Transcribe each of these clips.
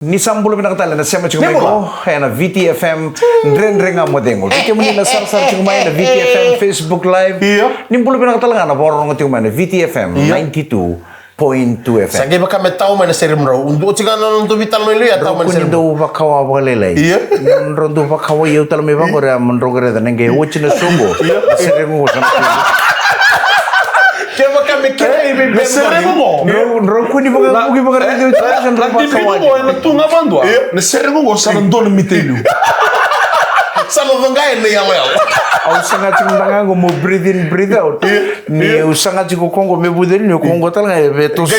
Nisambulu pinakatala na siya machigumay ko na VTFM ndren-drenga modengo. Kaya mo nila sar-sar chigumay na VTFM Facebook Live. Nimbulu pinakatala nga na borong chigumay na VTFM 92.2 FM. Sagi baka may tao man na serim raw. Undo chiga na nung tumital mo iluya tao man na serim. Kundo ba kawa ba lelay? Rondo ba kawa yaw talo may bang ora man rogere da nenge uchi na sumbo. Serim ko sa Kaya baka may kaya ibibigay mo. Roku ni baga bugi baga radio station Lagi mo na tunga bandwa. Na serim ko sa nandun mitelu. Sa lubangay ni yaw. Au sangat cingdanga go mo breathe in breathe out. Ni sangat cigo kongo me budel ni kongo tal ngai betos.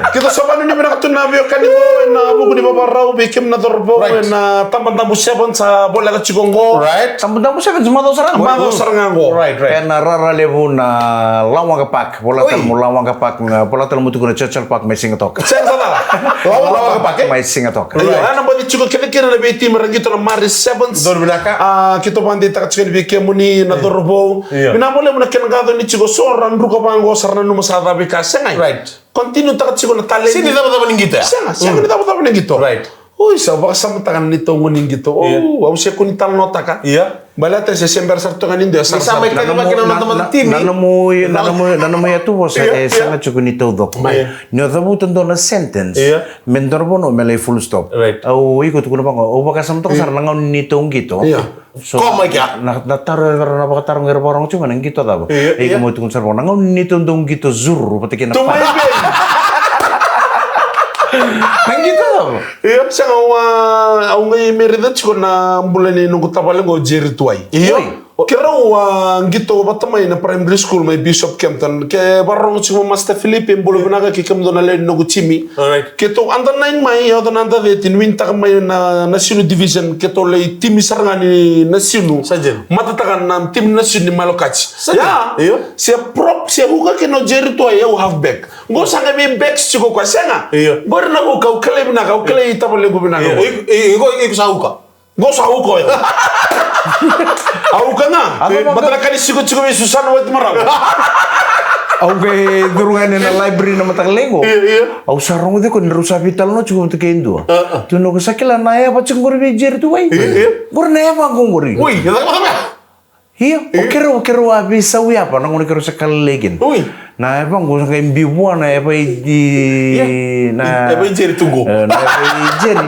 Kita sopan ini mereka tuh nabi kan itu na buku di bawah rau bikin na dorbo na tamban tamu siapa sa bola ke cigongo. Right. Tambun tamu siapa cuma tahu sarang. Tahu sarang go. Right. Karena rara lebu na lawang kapak bola tal mu lawang kapak bola tal mu tu guna churchill pak mesing tok. Saya salah. Lawang kapak Mesing tok. Iya, anak bagi cigo kira-kira lebih tim orang gitu na Maris Sevens. Dor bilaka. Kita pandi tak cigo bikin muni na dorbo. Bina boleh muna kena gado ni cigo soran ruko bango sarana numu sada bikasa ngai. Right. Continue tak cigo na talent. Sini dapat gitu ya? Siapa dapat gitu? Right. Oh, isa baka sa tangan nito nguning gitu. Oh, wow siya kunitan nota ka. Iya. Balata siya sember sa tangan nindo sa. Bisa may kanya makina ng teman tim. Nanamu ya tu bos sangat cukup ni tahu dok. Ni ada bukan dona sentence. Mentor bono melai full stop. Right. Au ikut kuna bang. Au baka sam tok sarang nang ni tong gitu. Kok mereka? Na taruh napa ngira orang cuma nang gitu tabo. Iko mo tukun sarang nang ni tong gitu zur patikin apa. Nang gitu tabo. Iya, siya ang merida chiko na bulan ni nung kutapala ngo Jerry Tuay. Iya. Kira gitu batamay na primary school may Bishop Kempton ke barong chimo Master Philippe bulo binaga ki kam dona len no chimi. Alright. Keto anda nine may yodo nanda de tin winta may na national division keto lay team sarangani national. Sajen. Matatakan na team national ni Malokach. Sajen. Iya. Siya prop siya huga ke no Jerry Tuay yo halfback. Ngo sanga be backs chiko kwa senga. Iya. Bor na ko ka kale binaga kale itabale go binaga. Iko sauka. Ngo sa huko ya. Auka na. Matraka ni sigo-sigo may Susana wait marag. Au ke durungan na library na matalengo. Iya. Au sarong de ko nerusa vital no cukup tekendo. Tu no sakila na ya pa cengor be jer tu wai. Bor na ya pa ngori. Uy, kita apa? Iya, okero abi sawi apa nang kero sekali legin. Uy. Na ebang go sa imbiwa na eba di na Eba jeri tunggu. na eba jeri.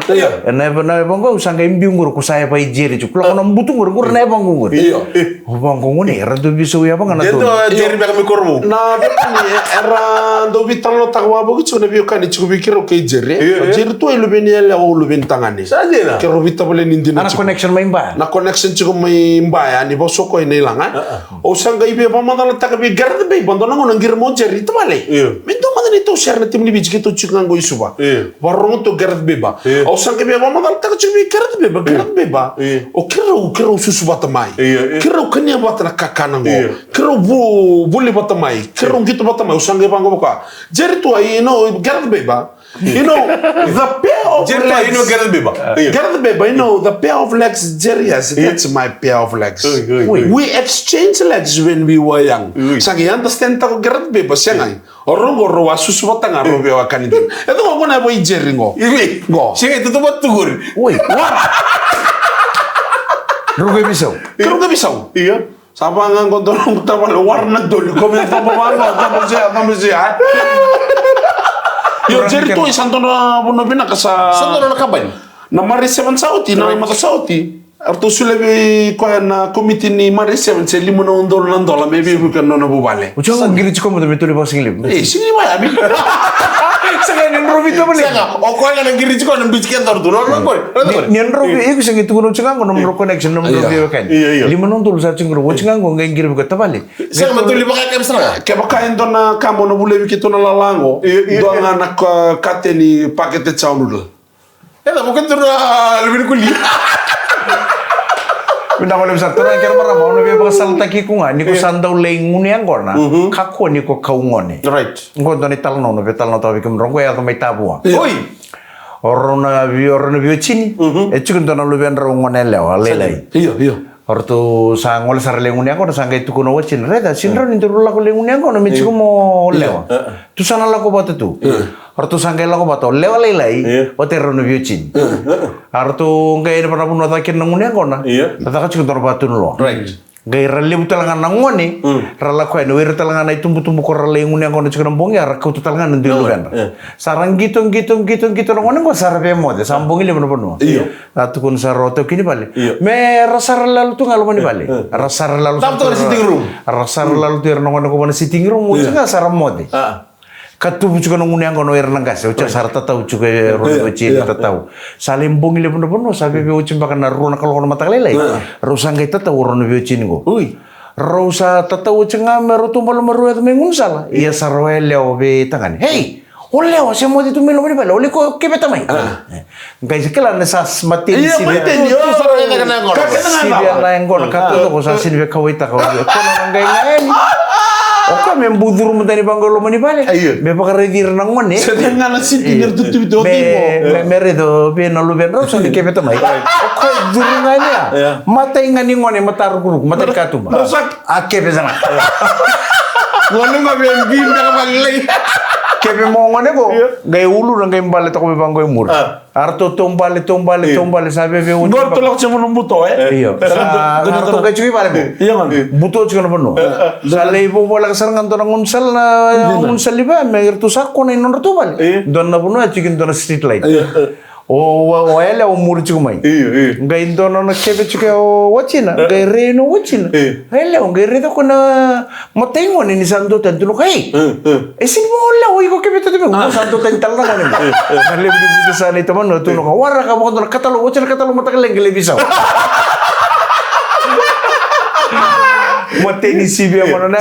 Na ebang go sa imbiwa ko sa eba jeri cu. Kalau nang butung go na ebang go. Iya. Oh bang go ngone era do bisu ya bang na Itu to. jeri baka mi kormu. Na betani era do bitan lo takwa bo gitu na biyo kan ichu bikiro kay jeri. Jeri to ilo beni ele o lo bentangani. Sajena. Kero bita boleh nindi na. Ana connection main ba? Na connection chico may mbaya ni boso ko inilanga. O sanga ibe pa madala takabi garde be bandona ngo nangir mo jeri to bale. Mendo madani to share na timni bijike to chico ngo isuba. Warong to garde beba. O sanga ibe pa madala takabi garde beba. O kero susu batamai. Kero kanya batana kakana ngo. Kero buli batamai. Kero gitu batamai. O sanga ibe ngo ka. Jeri to ay no garde beba. You know, the pair of Jeri legs. you know Gareth Beba. Gareth Beba, you know, the pair of legs Jerry has, that's my pair of legs. We exchanged legs when we were young. Sagi understand tako Gareth Beba siya ngay. Orongo rowa susubata nga robe wa kanidin. Ito ko na boy Jerry ngo. Iwi. Ngo. Sige, itu tuh tugur. Oi. Rugo bisaw. Kero ka bisaw? Iya. Sapa nga ko dolong tabal warna dol. Komenta pa ba tapos siya. Yo Jerry to isang na puno binaka sa Saan na nakaban? na Maris 7 Sauti, na mata Sauti. Arto sulabi ko na committee ni Maris 7 sa limo na $1 maybe we can no bubale. Ucho ang giri ko mo dito ba singilib. Sige ba abi? Sa kanin Robi to bali. Saka, o ko nga nang giri ko nang bitkin tor dulo. Nian Robi iku sing itu kuno cengang nomor connection nomor Robi kan. Lima non dulu sa cengro wo cengang ngai giri ko tabali. Saka matuli pa kay kamsra. Ke baka endo na kamo no bule wiki to na lalango. Do nga na kateni pakete chaunul. Eda mungkin tur lebih kuli. Pindah ko sa turang kaya para mo no biya salta ki ko nga ni ko sandaw lengun yang korna. Kako ni ko kaungone. Right. Ngondo ni talno no betal no tabi kum rongo ya ko may tabuwa. Oi. Orona bio chini. Echukun to na lubian rongo nele o lelai. Iya. Ortu sang oleh sar lengun yang kono sangga itu kono wacin reda sinro ni turu lako lengun yang kono mici mo lewa tu sana lako batu tu ortu sangga lako batu lewa lelai ote rono biucin ortu ngai ini pernah puno takin nengun yang kono tata kacik tor batu nulo ngai rali utalangan nangoni rala ko eno wir talangan itu tumbu-tumbu ko rali lengun yang kono cik nambongi arka utalangan nanti lu kan sarang gitu nangoni ko sarbe mo de sambongi le puno atu kun saroto kini balik me rasar lalu tu ngalo mani balik rasar lalu Tam tu ada sitting room. rasar lalu tu nongon ko mana sitting room uca nga saram mode katu bucu kono nguni ang kono nang gas uca sarta tau uca ro uci tau salimbung ile puno sabe be uci bakan naruna kalau kono mata lelai rusang kita tau ro no uci ngo rosa tatau uca ngamer tumbal meru et mengun sala iya sarwele obe tangan hey oleh wase mo dito melo ni bala oleh ko kebeta mai ngai sekala nesas mati Iya, mati dia. Sarang yang kena ngor. Sibia na yang kono katu ko sa sinbe kawita ko kono ngai ngai oka membudur mutani banggolo mani bale be pakare dir nangone Sedangkan si tinggal tutup itu me redo be no lu ben rosa ni kebeta mai oka durunganya mata ingani ngone matar guru mata katu Rosak. akebe sana ngone nggak bimbing nggak balik. kebe mo ngone ko gay ulu nang gay mbale to ko bangoy mur arto tombale sabe be ulu Gor tolak cuma numbuto iya arto gay cui bale mo Iya kan. buto cuma penuh sale ibu bola kesarangan to nang unsal unsal liba megir tu sakko na inon to bale don na puno cikin to na street light o ele o mur cuma gay dono na kebe cike o wachina gay reno wachina ele o gay redo ko na matengo ni sando tanto no kay esin mo la o iko kebe to be mo sando tantal na ngani na lebi buto sa ni tamano to no wara ka mo to katalo wachina katalo matakaleng gelebisaw Mate ni sibia mana na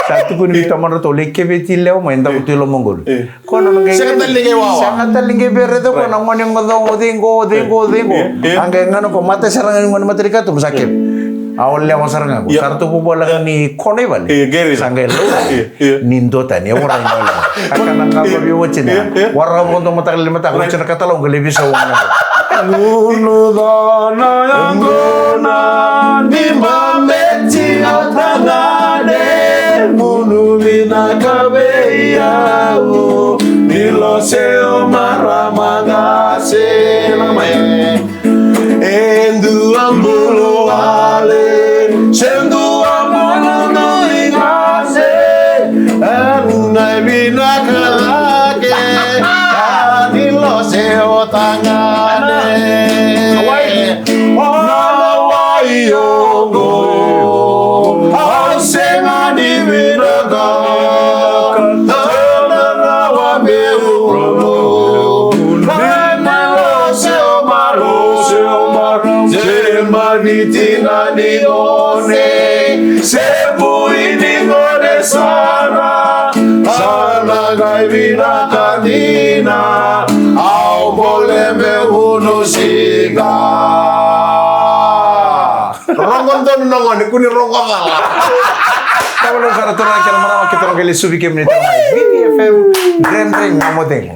satu pun kita mana tu leke beti leo main tak betul lo monggol. Kono nang Sangat lingai wawa. sangat lingai beredo kono ngon yang dengo. Angge ngano ko mate sarangan ngon mate dikatu sakit. Awal leo sarangan ko. Sarto po bola ni kono bali. Sangge lo. Nindo tani orang ini. Akan nang ko biyo wachina. Warra mo to mata ko chana katalo ngelebi sa wana. Ngunu dana yang guna di mameti atangane munu mina kabeyau nilo seo maramagase namanya endu ambulu ale sendu ambulu nuingase anunai mina kalake nilo seo tangane Yongo, Ausengani Vinaga, Tananawa Meurono, Nemelo Seomaro, Zemanitina Nione, Sebu Iningone Sana, Sana Gai Vinakanina, Au Boleme Uno Siga. Rongon to nongon kuni rongkong ala. Kalau nak cara kita orang kira kita orang kali subi kemini tengah. VTFM Grand Ring Ngamodeng.